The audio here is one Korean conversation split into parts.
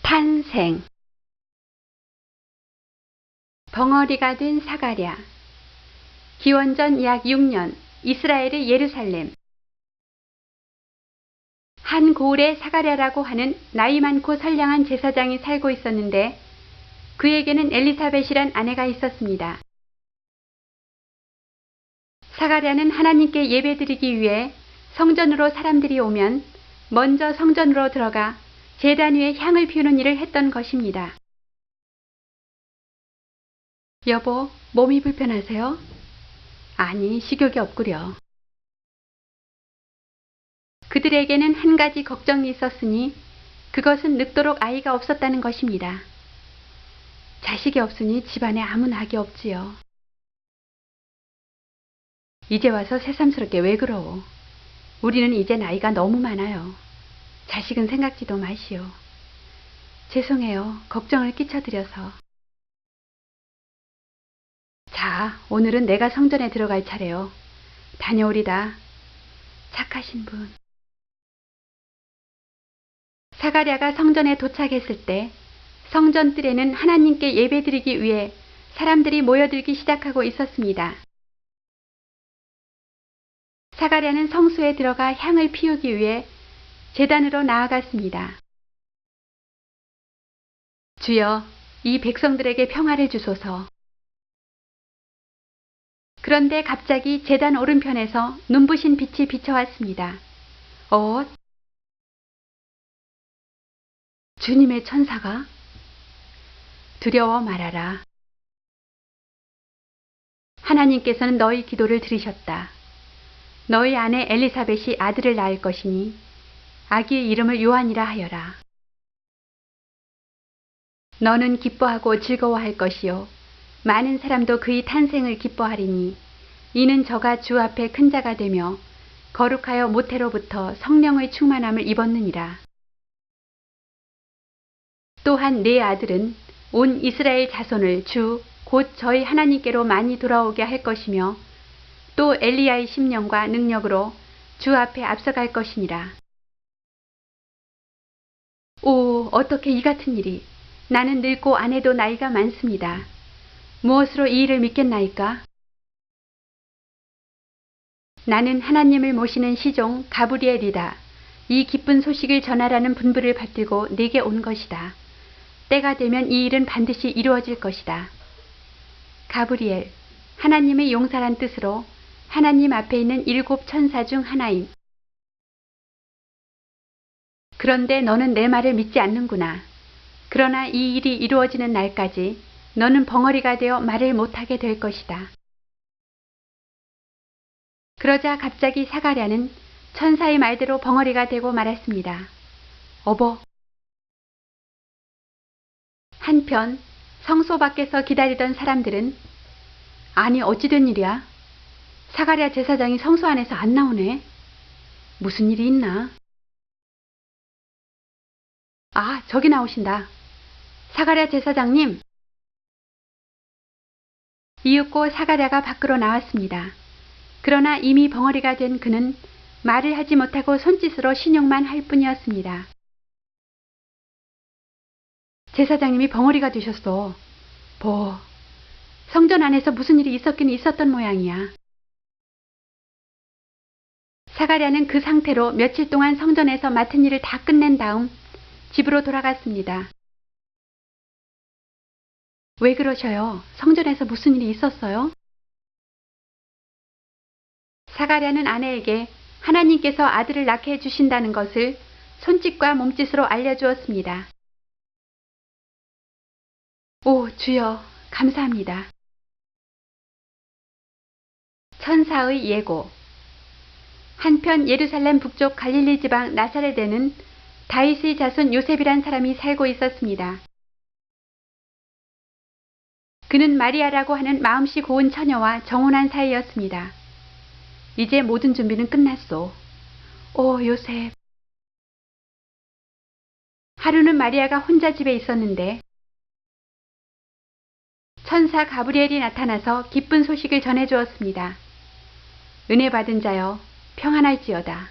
탄생. 벙어리가 된 사가랴. 기원전 약 6년 이스라엘의 예루살렘. 한 고을에 사가랴라고 하는 나이 많고 선량한 제사장이 살고 있었는데 그에게는 엘리사벳이란 아내가 있었습니다. 사가랴는 하나님께 예배드리기 위해 성전으로 사람들이 오면 먼저 성전으로 들어가 제단 위에 향을 피우는 일을 했던 것입니다. 여보, 몸이 불편하세요? 아니, 식욕이 없구려. 그들에게는 한 가지 걱정이 있었으니 그것은 늙도록 아이가 없었다는 것입니다. 자식이 없으니 집안에 아무 낙이 없지요. 이제 와서 새삼스럽게 왜 그러오? 우리는 이제 나이가 너무 많아요. 자식은 생각지도 마시오. 죄송해요. 걱정을 끼쳐드려서. 자, 오늘은 내가 성전에 들어갈 차례요. 다녀오리다. 착하신 분. 사가랴가 성전에 도착했을 때 성전 뜰에는 하나님께 예배드리기 위해 사람들이 모여들기 시작하고 있었습니다. 사가랴는 성소에 들어가 향을 피우기 위해 제단으로 나아갔습니다. 주여, 이 백성들에게 평화를 주소서. 그런데 갑자기 제단 오른편에서 눈부신 빛이 비춰왔습니다. 주님의 천사가? 두려워 말아라. 하나님께서는 너희 기도를 들으셨다. 너희 아내 엘리사벳이 아들을 낳을 것이니 아기의 이름을 요한이라 하여라. 너는 기뻐하고 즐거워할 것이요 많은 사람도 그의 탄생을 기뻐하리니 이는 저가 주 앞에 큰 자가 되며 거룩하여 모태로부터 성령의 충만함을 입었느니라. 또한 네 아들은 온 이스라엘 자손을 주 곧 저희 하나님께로 많이 돌아오게 할 것이며 또 엘리야의 심령과 능력으로 주 앞에 앞서갈 것이니라. 오, 어떻게 이 같은 일이. 나는 늙고 아내도 나이가 많습니다. 무엇으로 이 일을 믿겠나이까? 나는 하나님을 모시는 시종 가브리엘이다. 이 기쁜 소식을 전하라는 분부를 받들고 내게 온 것이다. 때가 되면 이 일은 반드시 이루어질 것이다. 가브리엘, 하나님의 용사란 뜻으로 하나님 앞에 있는 7 천사 중 하나임. 그런데 너는 내 말을 믿지 않는구나. 그러나 이 일이 이루어지는 날까지 너는 벙어리가 되어 말을 못하게 될 것이다. 그러자 갑자기 사가랴는 천사의 말대로 벙어리가 되고 말았습니다. 어버. 한편 성소 밖에서 기다리던 사람들은 아니 어찌된 일이야? 사가랴 제사장이 성소 안에서 안 나오네. 무슨 일이 있나? 아, 저기 나오신다. 사가랴 제사장님. 이윽고 사가랴가 밖으로 나왔습니다. 그러나 이미 벙어리가 된 그는 말을 하지 못하고 손짓으로 신용만 할 뿐이었습니다. 제사장님이 벙어리가 되셨어. 성전 안에서 무슨 일이 있었긴 있었던 모양이야. 사가랴는 그 상태로 며칠 동안 성전에서 맡은 일을 다 끝낸 다음 집으로 돌아갔습니다. 왜 그러셔요? 성전에서 무슨 일이 있었어요? 사가랴는 아내에게 하나님께서 아들을 낳게 해주신다는 것을 손짓과 몸짓으로 알려주었습니다. 오, 주여, 감사합니다. 천사의 예고. 한편 예루살렘 북쪽 갈릴리 지방 나사렛에는 다윗의 자손 요셉이란 사람이 살고 있었습니다. 그는 마리아라고 하는 마음씨 고운 처녀와 정혼한 사이였습니다. 이제 모든 준비는 끝났소. 오, 요셉. 하루는 마리아가 혼자 집에 있었는데 천사 가브리엘이 나타나서 기쁜 소식을 전해주었습니다. 은혜 받은 자여, 평안할지어다.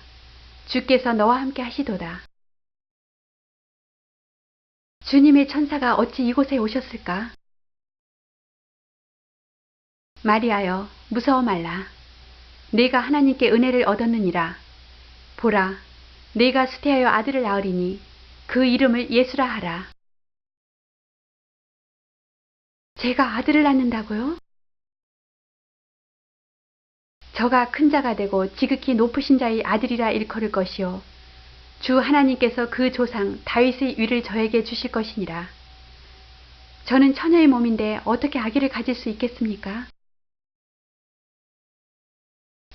주께서 너와 함께 하시도다. 주님의 천사가 어찌 이곳에 오셨을까? 마리아여, 무서워 말라. 네가 하나님께 은혜를 얻었느니라. 보라, 네가 수태하여 아들을 낳으리니 그 이름을 예수라 하라. 제가 아들을 낳는다고요? 저가 큰 자가 되고 지극히 높으신 자의 아들이라 일컬을 것이요. 주 하나님께서 그 조상 다윗의 위를 저에게 주실 것이니라. 저는 처녀의 몸인데 어떻게 아기를 가질 수 있겠습니까?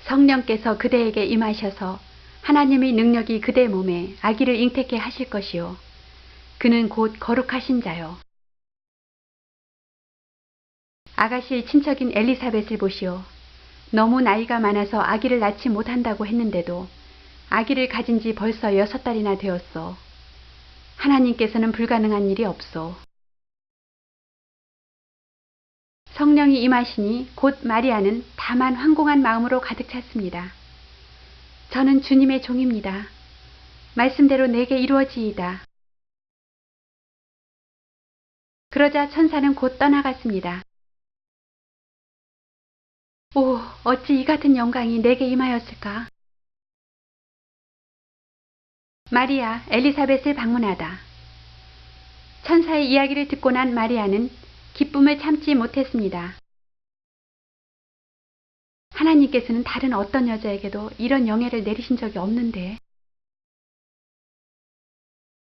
성령께서 그대에게 임하셔서 하나님의 능력이 그대 몸에 아기를 잉태케 하실 것이요. 그는 곧 거룩하신 자요. 아가씨의 친척인 엘리사벳을 보시오. 너무 나이가 많아서 아기를 낳지 못한다고 했는데도 아기를 가진 지 벌써 6달이나 되었소. 하나님께서는 불가능한 일이 없소. 성령이 임하시니 곧 마리아는 다만 황공한 마음으로 가득 찼습니다. 저는 주님의 종입니다. 말씀대로 내게 이루어지이다. 그러자 천사는 곧 떠나갔습니다. 오, 어찌 이 같은 영광이 내게 임하였을까? 마리아, 엘리사벳을 방문하다. 천사의 이야기를 듣고 난 마리아는 기쁨을 참지 못했습니다. 하나님께서는 다른 어떤 여자에게도 이런 영예를 내리신 적이 없는데,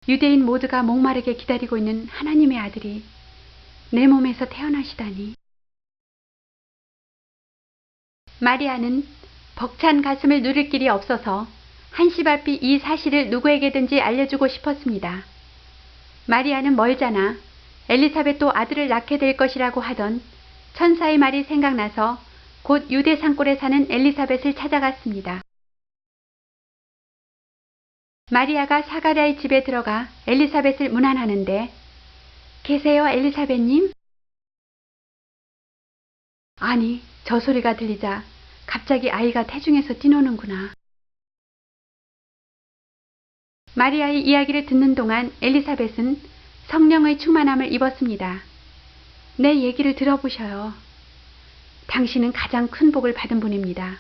유대인 모두가 목마르게 기다리고 있는 하나님의 아들이 내 몸에서 태어나시다니. 마리아는 벅찬 가슴을 누릴 길이 없어서 한시바삐 이 사실을 누구에게든지 알려주고 싶었습니다. 마리아는 멀잖아. 엘리사벳도 아들을 낳게 될 것이라고 하던 천사의 말이 생각나서 곧 유대 산골에 사는 엘리사벳을 찾아갔습니다. 마리아가 사가랴의 집에 들어가 엘리사벳을 문안하는데, 계세요, 엘리사벳님? 아니, 저 소리가 들리자 갑자기 아이가 태중에서 뛰노는구나. 마리아의 이야기를 듣는 동안 엘리사벳은 성령의 충만함을 입었습니다. 내 얘기를 들어보셔요. 당신은 가장 큰 복을 받은 분입니다.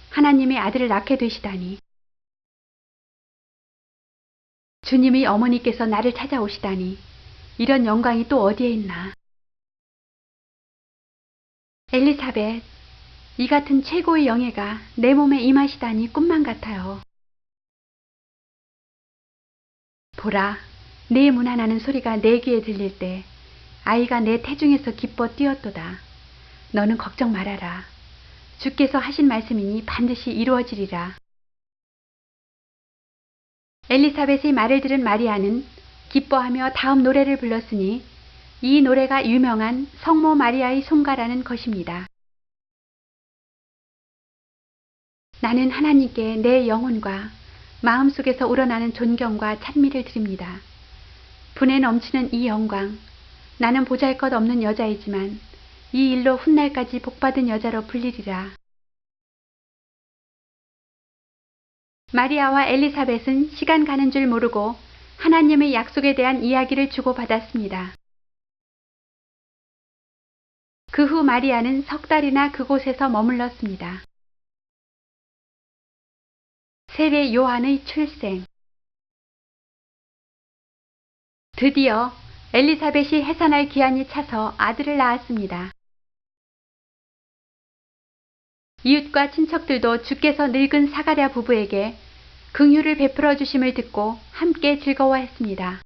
하나님의 아들을 낳게 되시다니. 주님의 어머니께서 나를 찾아오시다니. 이런 영광이 또 어디에 있나. 엘리사벳, 이 같은 최고의 영예가 내 몸에 임하시다니 꿈만 같아요. 보라, 내 문안하는 소리가 내 귀에 들릴 때 아이가 내 태중에서 기뻐 뛰었도다. 너는 걱정 말아라. 주께서 하신 말씀이니 반드시 이루어지리라. 엘리사벳의 말을 들은 마리아는 기뻐하며 다음 노래를 불렀으니 이 노래가 유명한 성모 마리아의 송가라는 것입니다. 나는 하나님께 내 영혼과 마음속에서 우러나는 존경과 찬미를 드립니다. 분에 넘치는 이 영광, 나는 보잘것없는 여자이지만 이 일로 훗날까지 복받은 여자로 불리리라. 마리아와 엘리사벳은 시간 가는 줄 모르고 하나님의 약속에 대한 이야기를 주고받았습니다. 그 후 마리아는 3달이나 그곳에서 머물렀습니다. 세례 요한의 출생. 드디어 엘리사벳이 해산할 기한이 차서 아들을 낳았습니다. 이웃과 친척들도 주께서 늙은 사가랴 부부에게 긍휼을 베풀어 주심을 듣고 함께 즐거워했습니다.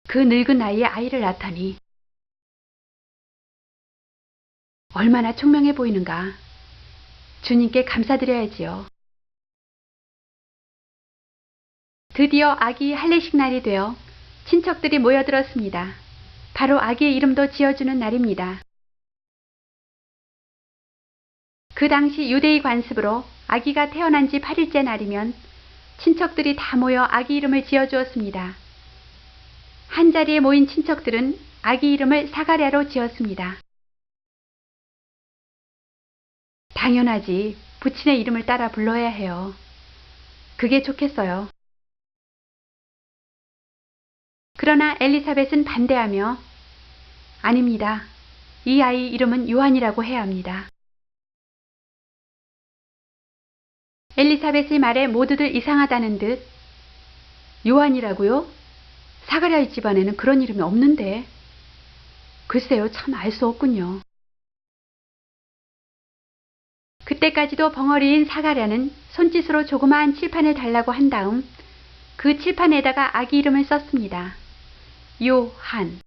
그 늙은 나이에 아이를 낳다니 얼마나 총명해 보이는가. 주님께 감사드려야지요. 드디어 아기 할례식 날이 되어 친척들이 모여들었습니다. 바로 아기의 이름도 지어주는 날입니다. 그 당시 유대의 관습으로 아기가 태어난 지 8일째 날이면 친척들이 다 모여 아기 이름을 지어주었습니다. 한자리에 모인 친척들은 아기 이름을 사가랴로 지었습니다. 당연하지. 부친의 이름을 따라 불러야 해요. 그게 좋겠어요. 그러나 엘리사벳은 반대하며 아닙니다. 이 아이 이름은 요한이라고 해야 합니다. 엘리사벳의 말에 모두들 이상하다는 듯 요한이라고요? 사가랴의 집안에는 그런 이름이 없는데. 글쎄요, 참 알 수 없군요. 그때까지도 벙어리인 사가랴는 손짓으로 조그마한 칠판을 달라고 한 다음 그 칠판에다가 아기 이름을 썼습니다. 요한.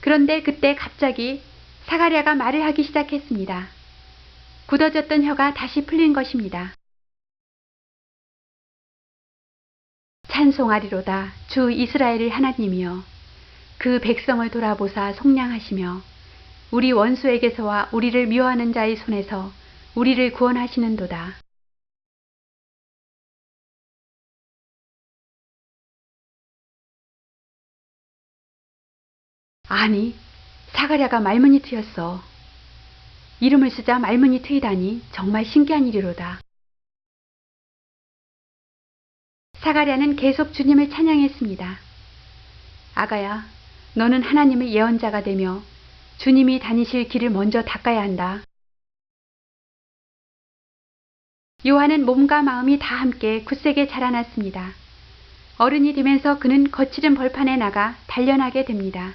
그런데 그때 갑자기 사가랴가 말을 하기 시작했습니다. 굳어졌던 혀가 다시 풀린 것입니다. 찬송하리로다 주 이스라엘의 하나님이여 그 백성을 돌아보사 속량하시며 우리 원수에게서와 우리를 미워하는 자의 손에서 우리를 구원하시는도다. 아니, 사가랴가 말문이 트였어. 이름을 쓰자 말문이 트이다니 정말 신기한 일이로다. 사가랴는 계속 주님을 찬양했습니다. 아가야, 너는 하나님의 예언자가 되며 주님이 다니실 길을 먼저 닦아야 한다. 요한은 몸과 마음이 다 함께 굳세게 자라났습니다. 어른이 되면서 그는 거칠은 벌판에 나가 단련하게 됩니다.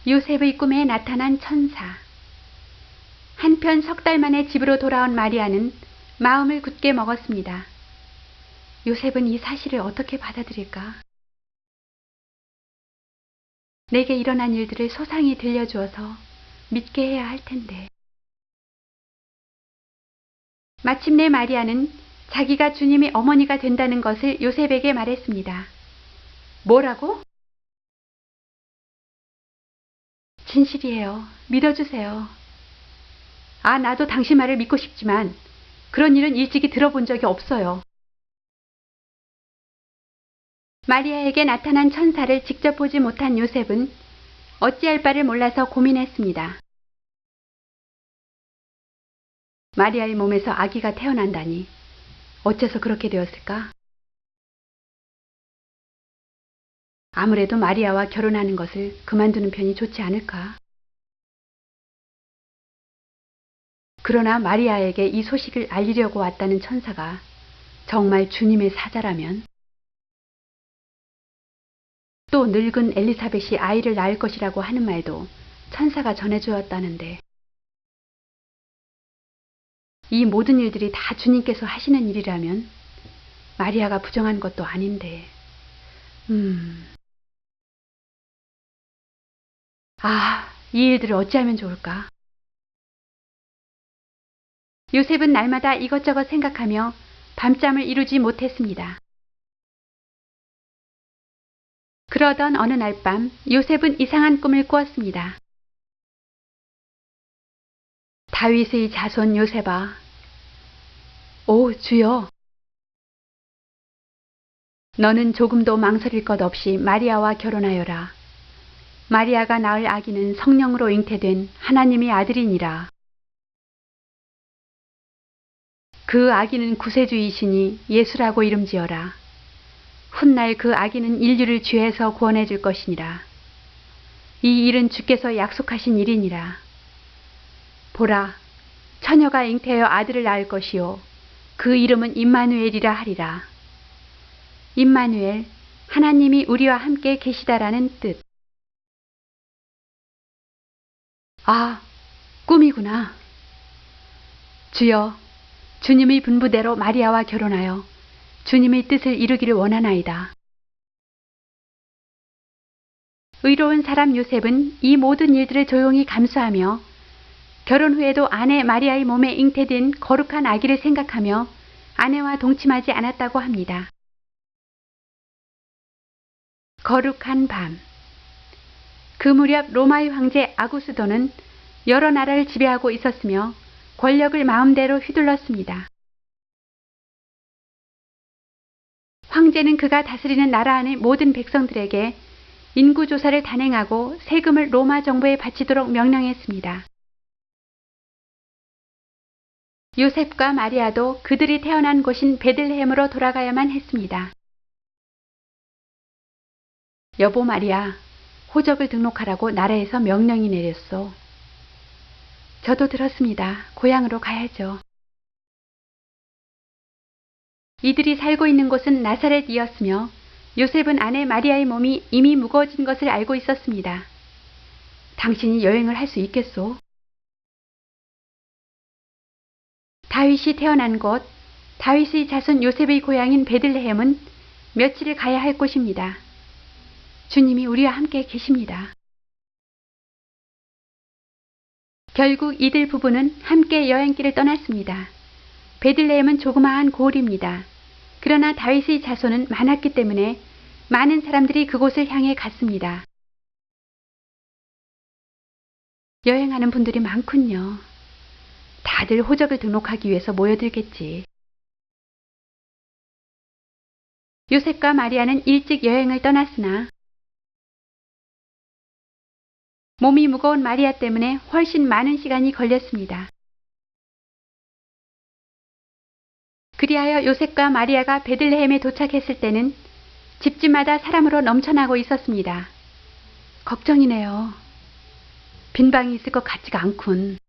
요셉의 꿈에 나타난 천사. 한편 석 달 만에 집으로 돌아온 마리아는 마음을 굳게 먹었습니다. 요셉은 이 사실을 어떻게 받아들일까? 내게 일어난 일들을 소상히 들려주어서 믿게 해야 할 텐데. 마침내 마리아는 자기가 주님의 어머니가 된다는 것을 요셉에게 말했습니다. 뭐라고? 진실이에요. 믿어주세요. 아, 나도 당신 말을 믿고 싶지만 그런 일은 일찍이 들어본 적이 없어요. 마리아에게 나타난 천사를 직접 보지 못한 요셉은 어찌할 바를 몰라서 고민했습니다. 마리아의 몸에서 아기가 태어난다니 어째서 그렇게 되었을까? 아무래도 마리아와 결혼하는 것을 그만두는 편이 좋지 않을까? 그러나 마리아에게 이 소식을 알리려고 왔다는 천사가 정말 주님의 사자라면 또 늙은 엘리사벳이 아이를 낳을 것이라고 하는 말도 천사가 전해주었다는데 이 모든 일들이 다 주님께서 하시는 일이라면 마리아가 부정한 것도 아닌데 이 일들을 어찌하면 좋을까? 요셉은 날마다 이것저것 생각하며 밤잠을 이루지 못했습니다. 그러던 어느 날 밤 요셉은 이상한 꿈을 꾸었습니다. 다윗의 자손 요셉아, 오 주여, 너는 조금도 망설일 것 없이 마리아와 결혼하여라. 마리아가 낳을 아기는 성령으로 잉태된 하나님의 아들이니라. 그 아기는 구세주이시니 예수라고 이름지어라. 훗날 그 아기는 인류를 죄에서 구원해 줄 것이니라. 이 일은 주께서 약속하신 일이니라. 보라, 처녀가 잉태하여 아들을 낳을 것이요 그 이름은 임마누엘이라 하리라. 임마누엘, 하나님이 우리와 함께 계시다라는 뜻. 아, 꿈이구나. 주여, 주님의 분부대로 마리아와 결혼하여 주님의 뜻을 이루기를 원하나이다. 의로운 사람 요셉은 이 모든 일들을 조용히 감수하며 결혼 후에도 아내 마리아의 몸에 잉태된 거룩한 아기를 생각하며 아내와 동침하지 않았다고 합니다. 거룩한 밤. 그 무렵 로마의 황제 아구스도는 여러 나라를 지배하고 있었으며 권력을 마음대로 휘둘렀습니다. 황제는 그가 다스리는 나라 안의 모든 백성들에게 인구조사를 단행하고 세금을 로마 정부에 바치도록 명령했습니다. 요셉과 마리아도 그들이 태어난 곳인 베들레헴으로 돌아가야만 했습니다. 여보 마리아, 호적을 등록하라고 나라에서 명령이 내렸소. 저도 들었습니다. 고향으로 가야죠. 이들이 살고 있는 곳은 나사렛이었으며 요셉은 아내 마리아의 몸이 이미 무거워진 것을 알고 있었습니다. 당신이 여행을 할 수 있겠소? 다윗이 태어난 곳, 다윗의 자손 요셉의 고향인 베들레헴은 며칠을 가야 할 곳입니다. 주님이 우리와 함께 계십니다. 결국 이들 부부는 함께 여행길을 떠났습니다. 베들레헴은 조그마한 고을입니다. 그러나 다윗의 자손은 많았기 때문에 많은 사람들이 그곳을 향해 갔습니다. 여행하는 분들이 많군요. 다들 호적을 등록하기 위해서 모여들겠지. 요셉과 마리아는 일찍 여행을 떠났으나 몸이 무거운 마리아 때문에 훨씬 많은 시간이 걸렸습니다. 그리하여 요셉과 마리아가 베들레헴에 도착했을 때는 집집마다 사람으로 넘쳐나고 있었습니다. 걱정이네요. 빈 방이 있을 것 같지가 않군.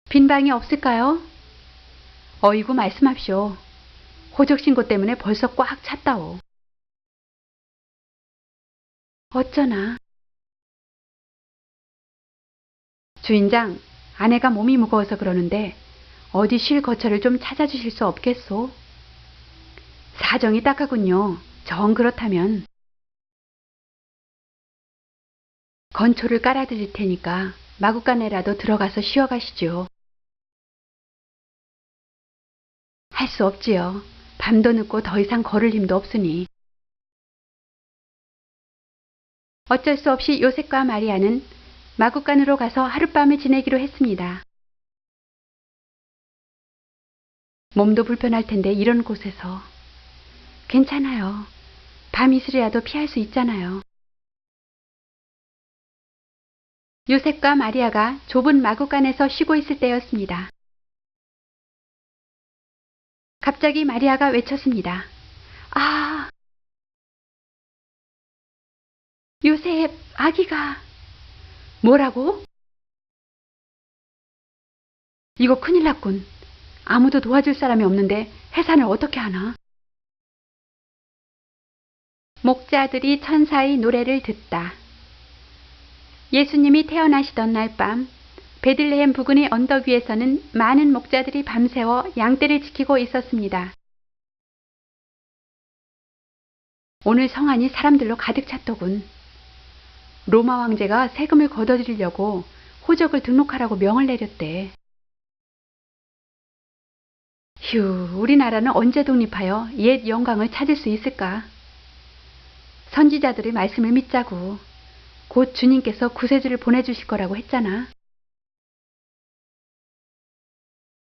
빈 방이 없을까요? 어이구 말씀합시오. 호적신고 때문에 벌써 꽉 찼다오. 어쩌나. 주인장, 아내가 몸이 무거워서 그러는데 어디 쉴 거처를 좀 찾아주실 수 없겠소? 사정이 딱하군요. 정 그렇다면. 건초를 깔아드릴 테니까 마구간에라도 들어가서 쉬어가시죠. 할 수 없지요. 밤도 늦고 더 이상 걸을 힘도 없으니. 어쩔 수 없이 요셉과 마리아는 마구간으로 가서 하룻밤을 지내기로 했습니다. 몸도 불편할 텐데 이런 곳에서. 괜찮아요. 밤 이슬이라도 피할 수 있잖아요. 요셉과 마리아가 좁은 마구간에서 쉬고 있을 때였습니다. 갑자기 마리아가 외쳤습니다. 아! 요셉, 아기가. 뭐라고? 이거 큰일 났군. 아무도 도와줄 사람이 없는데 해산을 어떻게 하나? 목자들이 천사의 노래를 듣다. 예수님이 태어나시던 날 밤 베들레헴 부근의 언덕 위에서는 많은 목자들이 밤새워 양떼를 지키고 있었습니다. 오늘 성안이 사람들로 가득 찼더군. 로마 황제가 세금을 걷어들이려고 호적을 등록하라고 명을 내렸대. 휴, 우리나라는 언제 독립하여 옛 영광을 찾을 수 있을까? 선지자들의 말씀을 믿자고. 곧 주님께서 구세주를 보내주실 거라고 했잖아.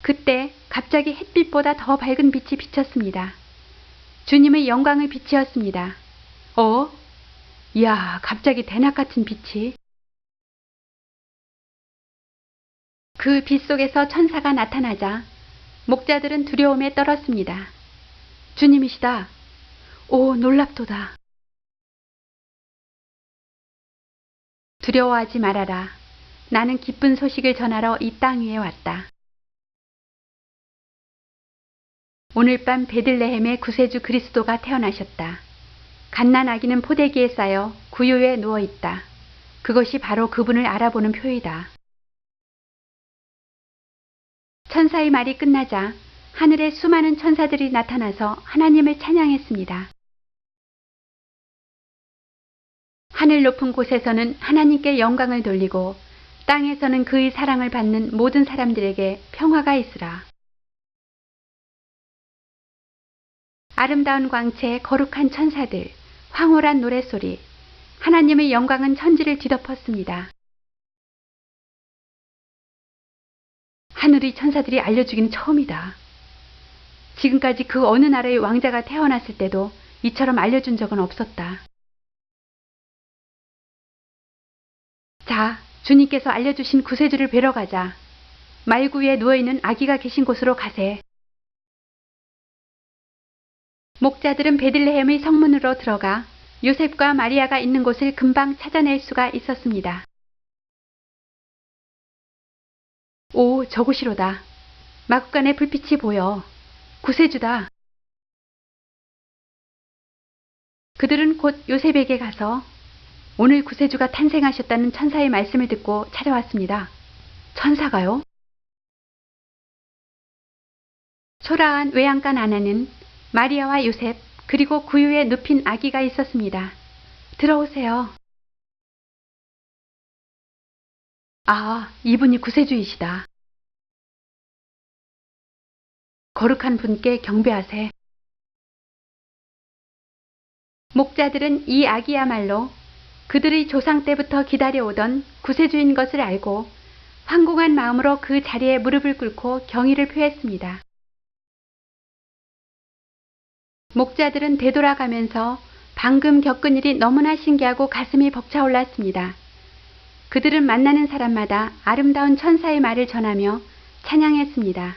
그때 갑자기 햇빛보다 더 밝은 빛이 비쳤습니다. 주님의 영광의 빛이었습니다. 이야, 갑자기 대낮 같은 빛이. 그 빛 속에서 천사가 나타나자 목자들은 두려움에 떨었습니다. 주님이시다. 오, 놀랍도다. 두려워하지 말아라. 나는 기쁜 소식을 전하러 이 땅 위에 왔다. 오늘 밤 베들레헴에 구세주 그리스도가 태어나셨다. 갓난 아기는 포대기에 쌓여 구유에 누워있다. 그것이 바로 그분을 알아보는 표이다. 천사의 말이 끝나자 하늘에 수많은 천사들이 나타나서 하나님을 찬양했습니다. 하늘 높은 곳에서는 하나님께 영광을 돌리고 땅에서는 그의 사랑을 받는 모든 사람들에게 평화가 있으라. 아름다운 광채, 거룩한 천사들, 황홀한 노랫소리, 하나님의 영광은 천지를 뒤덮었습니다. 하늘의 천사들이 알려주기는 처음이다. 지금까지 그 어느 나라의 왕자가 태어났을 때도 이처럼 알려준 적은 없었다. 자, 주님께서 알려주신 구세주를 뵈러 가자. 말구 위에 누워있는 아기가 계신 곳으로 가세. 목자들은 베들레헴의 성문으로 들어가 요셉과 마리아가 있는 곳을 금방 찾아낼 수가 있었습니다. 오, 저곳이로다. 마구간에 불빛이 보여. 구세주다. 그들은 곧 요셉에게 가서 오늘 구세주가 탄생하셨다는 천사의 말씀을 듣고 찾아왔습니다. 천사가요? 초라한 외양간 안에는 마리아와 요셉 그리고 구유에 눕힌 아기가 있었습니다. 들어오세요. 아, 이분이 구세주이시다. 거룩한 분께 경배하세. 목자들은 이 아기야말로 그들의 조상 때부터 기다려오던 구세주인 것을 알고 황공한 마음으로 그 자리에 무릎을 꿇고 경의를 표했습니다. 목자들은 되돌아가면서 방금 겪은 일이 너무나 신기하고 가슴이 벅차올랐습니다. 그들은 만나는 사람마다 아름다운 천사의 말을 전하며 찬양했습니다.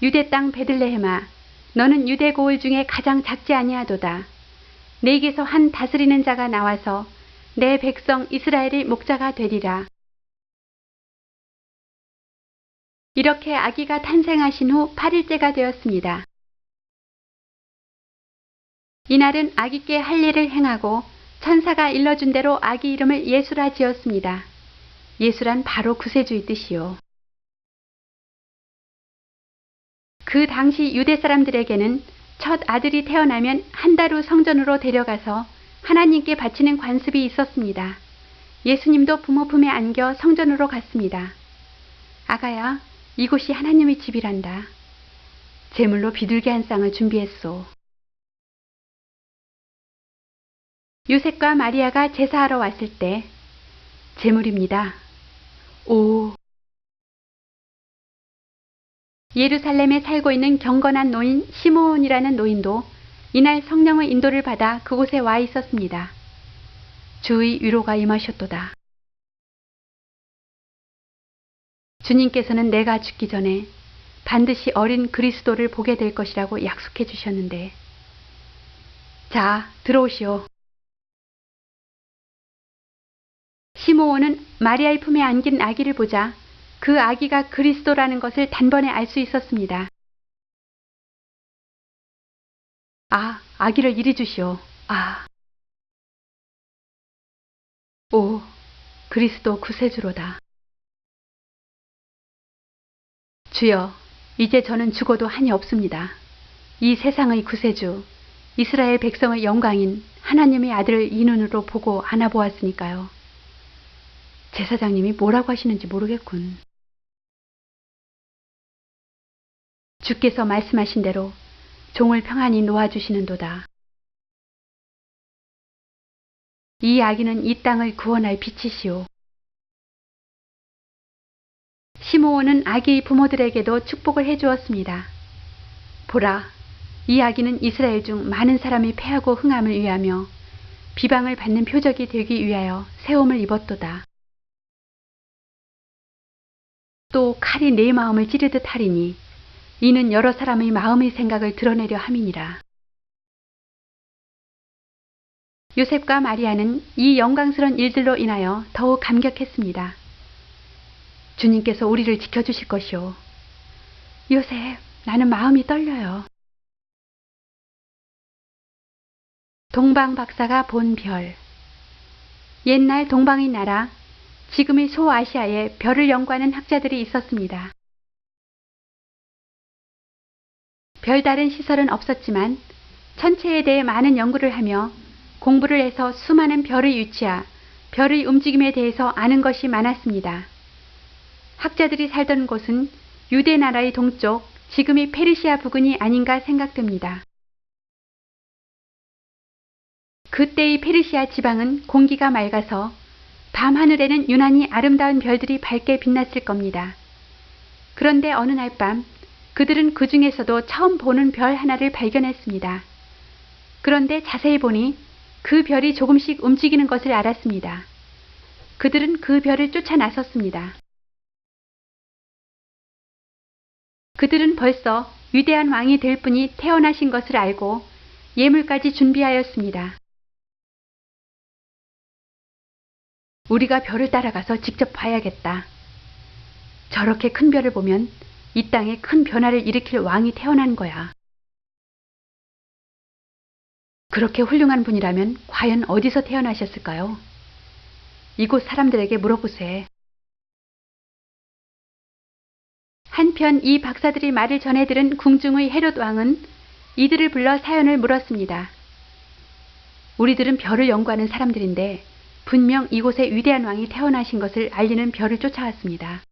유대 땅 베들레헴아, 너는 유대 고을 중에 가장 작지 아니하도다. 내게서 한 다스리는 자가 나와서 내 백성 이스라엘의 목자가 되리라. 이렇게 아기가 탄생하신 후 8일째가 되었습니다. 이날은 아기께 할 일을 행하고 천사가 일러준 대로 아기 이름을 예수라 지었습니다. 예수란 바로 구세주의 뜻이요. 그 당시 유대 사람들에게는 첫 아들이 태어나면 한 달 후 성전으로 데려가서 하나님께 바치는 관습이 있었습니다. 예수님도 부모 품에 안겨 성전으로 갔습니다. 아가야, 이곳이 하나님의 집이란다. 제물로 비둘기 한 쌍을 준비했소. 요셉과 마리아가 제사하러 왔을 때 제물입니다. 오. 예루살렘에 살고 있는 경건한 노인 시므온이라는 노인도 이날 성령의 인도를 받아 그곳에 와 있었습니다. 주의 위로가 임하셨도다. 주님께서는 내가 죽기 전에 반드시 어린 그리스도를 보게 될 것이라고 약속해 주셨는데, 자, 들어오시오. 시므온은 마리아의 품에 안긴 아기를 보자 그 아기가 그리스도라는 것을 단번에 알 수 있었습니다. 아, 아기를 이리 주시오. 아. 오, 그리스도 구세주로다. 주여, 이제 저는 죽어도 한이 없습니다. 이 세상의 구세주, 이스라엘 백성의 영광인 하나님의 아들을 이 눈으로 보고 안아보았으니까요. 제사장님이 뭐라고 하시는지 모르겠군. 주께서 말씀하신 대로 종을 평안히 놓아주시는도다. 이 아기는 이 땅을 구원할 빛이시오. 시므온은 아기의 부모들에게도 축복을 해주었습니다. 보라, 이 아기는 이스라엘 중 많은 사람이 패하고 흥함을 위하며 비방을 받는 표적이 되기 위하여 세움을 입었도다. 또 칼이 내 마음을 찌르듯 하리니 이는 여러 사람의 마음의 생각을 드러내려 함이니라. 요셉과 마리아는 이 영광스러운 일들로 인하여 더욱 감격했습니다. 주님께서 우리를 지켜주실 것이오. 요셉, 나는 마음이 떨려요. 동방 박사가 본 별. 옛날 동방의 나라, 지금의 소아시아에 별을 연구하는 학자들이 있었습니다. 별다른 시설은 없었지만 천체에 대해 많은 연구를 하며 공부를 해서 수많은 별의 위치와 별의 움직임에 대해서 아는 것이 많았습니다. 학자들이 살던 곳은 유대 나라의 동쪽, 지금의 페르시아 부근이 아닌가 생각됩니다. 그때의 페르시아 지방은 공기가 맑아서 밤하늘에는 유난히 아름다운 별들이 밝게 빛났을 겁니다. 그런데 어느 날 밤 그들은 그 중에서도 처음 보는 별 하나를 발견했습니다. 그런데 자세히 보니 그 별이 조금씩 움직이는 것을 알았습니다. 그들은 그 별을 쫓아 나섰습니다. 그들은 벌써 위대한 왕이 될 분이 태어나신 것을 알고 예물까지 준비하였습니다. 우리가 별을 따라가서 직접 봐야겠다. 저렇게 큰 별을 보면 이 땅에 큰 변화를 일으킬 왕이 태어난 거야. 그렇게 훌륭한 분이라면 과연 어디서 태어나셨을까요? 이곳 사람들에게 물어보세. 한편 이 박사들의 말을 전해 들은 궁중의 헤롯 왕은 이들을 불러 사연을 물었습니다. 우리들은 별을 연구하는 사람들인데 분명 이곳에 위대한 왕이 태어나신 것을 알리는 별을 쫓아왔습니다.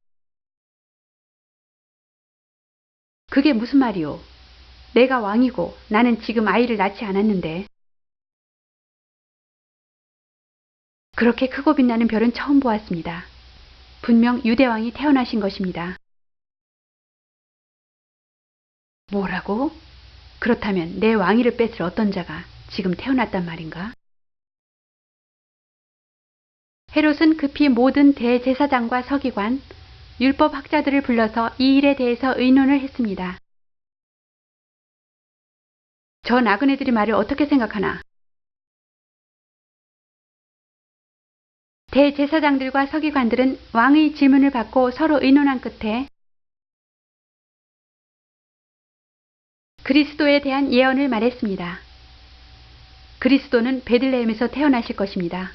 그게 무슨 말이오? 내가 왕이고 나는 지금 아이를 낳지 않았는데. 그렇게 크고 빛나는 별은 처음 보았습니다. 분명 유대왕이 태어나신 것입니다. 뭐라고? 그렇다면 내 왕위를 뺏을 어떤 자가 지금 태어났단 말인가? 헤롯은 급히 모든 대제사장과 서기관, 율법학자들을 불러서 이 일에 대해서 의논을 했습니다. 저 나그네들이 말을 어떻게 생각하나? 대제사장들과 서기관들은 왕의 질문을 받고 서로 의논한 끝에 그리스도에 대한 예언을 말했습니다. 그리스도는 베들레헴에서 태어나실 것입니다.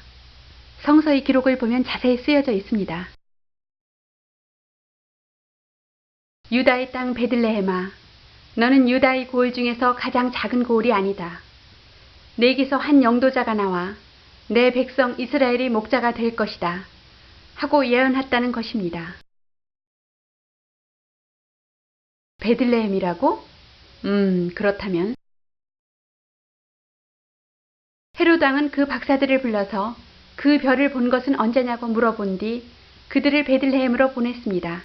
성서의 기록을 보면 자세히 쓰여져 있습니다. 유다의 땅 베들레헴아, 너는 유다의 고을 중에서 가장 작은 고을이 아니다. 내게서 한 영도자가 나와 내 백성 이스라엘의 목자가 될 것이다. 하고 예언했다는 것입니다. 베들레헴이라고? 그렇다면 헤롯 왕은 그 박사들을 불러서 그 별을 본 것은 언제냐고 물어본 뒤 그들을 베들레헴으로 보냈습니다.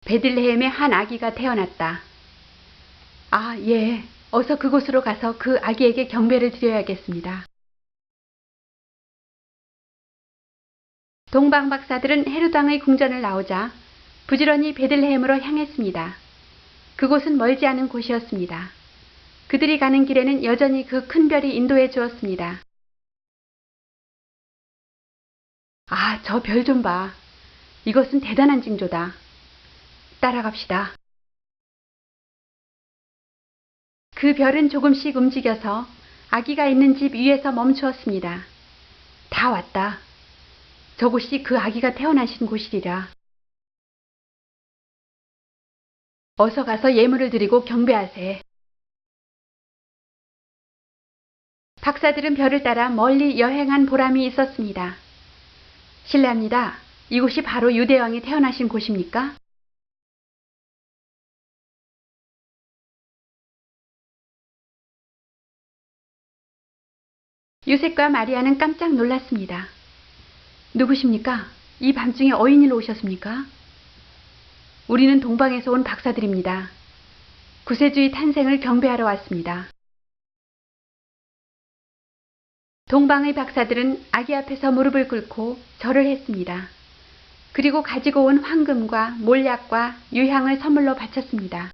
베들레헴에 한 아기가 태어났다. 아, 예. 어서 그곳으로 가서 그 아기에게 경배를 드려야겠습니다. 동방 박사들은 헤롯 왕의 궁전을 나오자 부지런히 베들레헴으로 향했습니다. 그곳은 멀지 않은 곳이었습니다. 그들이 가는 길에는 여전히 그 큰 별이 인도해 주었습니다. 아, 저 별 좀 봐. 이것은 대단한 징조다. 따라갑시다. 그 별은 조금씩 움직여서 아기가 있는 집 위에서 멈추었습니다. 다 왔다. 저곳이 그 아기가 태어나신 곳이리라. 어서 가서 예물을 드리고 경배하세. 박사들은 별을 따라 멀리 여행한 보람이 있었습니다. 실례합니다. 이곳이 바로 유대왕이 태어나신 곳입니까? 요셉과 마리아는 깜짝 놀랐습니다. 누구십니까? 이 밤중에 어인일로 오셨습니까? 우리는 동방에서 온 박사들입니다. 구세주의 탄생을 경배하러 왔습니다. 동방의 박사들은 아기 앞에서 무릎을 꿇고 절을 했습니다. 그리고 가지고 온 황금과 몰약과 유향을 선물로 바쳤습니다.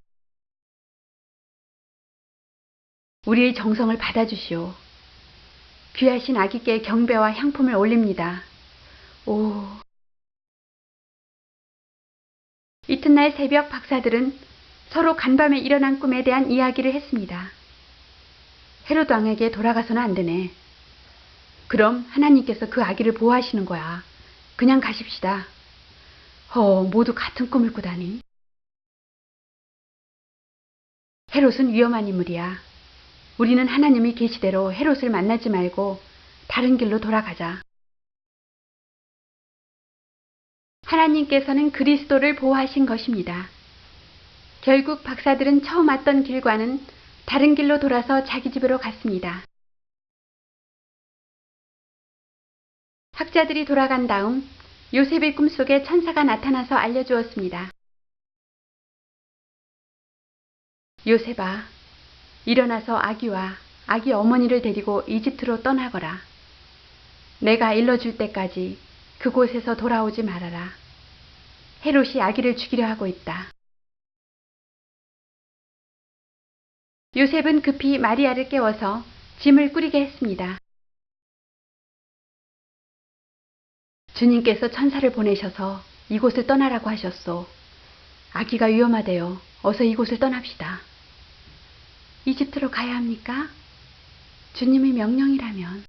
우리의 정성을 받아주시오. 귀하신 아기께 경배와 향품을 올립니다. 오. 이튿날 새벽 박사들은 서로 간밤에 일어난 꿈에 대한 이야기를 했습니다. 헤롯 왕에게 돌아가서는 안 되네. 그럼 하나님께서 그 아기를 보호하시는 거야. 그냥 가십시다. 모두 같은 꿈을 꾸다니. 헤롯은 위험한 인물이야. 우리는 하나님의 계시대로 헤롯을 만나지 말고 다른 길로 돌아가자. 하나님께서는 그리스도를 보호하신 것입니다. 결국 박사들은 처음 왔던 길과는 다른 길로 돌아서 자기 집으로 갔습니다. 학자들이 돌아간 다음 요셉의 꿈속에 천사가 나타나서 알려주었습니다. 요셉아, 일어나서 아기와 아기 어머니를 데리고 이집트로 떠나거라. 내가 일러줄 때까지 그곳에서 돌아오지 말아라. 헤롯이 아기를 죽이려 하고 있다. 요셉은 급히 마리아를 깨워서 짐을 꾸리게 했습니다. 주님께서 천사를 보내셔서 이곳을 떠나라고 하셨소. 아기가 위험하대요. 어서 이곳을 떠납시다. 이집트로 가야 합니까? 주님의 명령이라면.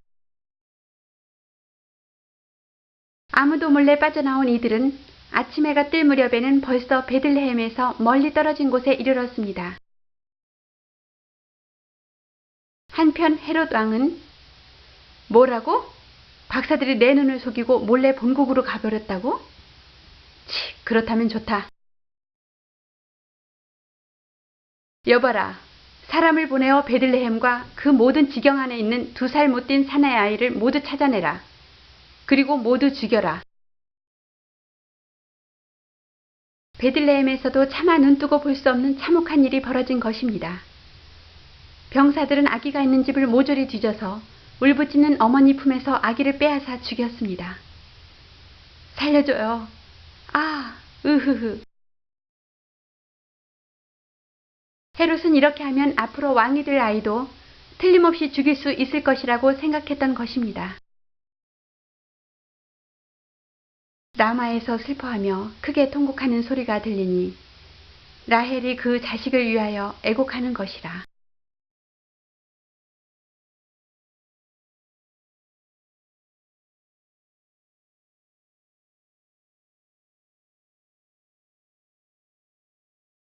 아무도 몰래 빠져나온 이들은 아침 해가 뜰 무렵에는 벌써 베들레헴에서 멀리 떨어진 곳에 이르렀습니다. 한편 헤롯 왕은 뭐라고? 박사들이 내 눈을 속이고 몰래 본국으로 가버렸다고? 그렇다면 좋다. 여봐라. 사람을 보내어 베들레헴과 그 모든 지경 안에 있는 2살 못 된 사내 아이를 모두 찾아내라. 그리고 모두 죽여라. 베들레헴에서도 차마 눈뜨고 볼 수 없는 참혹한 일이 벌어진 것입니다. 병사들은 아기가 있는 집을 모조리 뒤져서 울부짖는 어머니 품에서 아기를 빼앗아 죽였습니다. 살려줘요. 아, 으흐흐. 헤롯은 이렇게 하면 앞으로 왕이 될 아이도 틀림없이 죽일 수 있을 것이라고 생각했던 것입니다. 라마에서 슬퍼하며 크게 통곡하는 소리가 들리니 라헬이 그 자식을 위하여 애곡하는 것이라.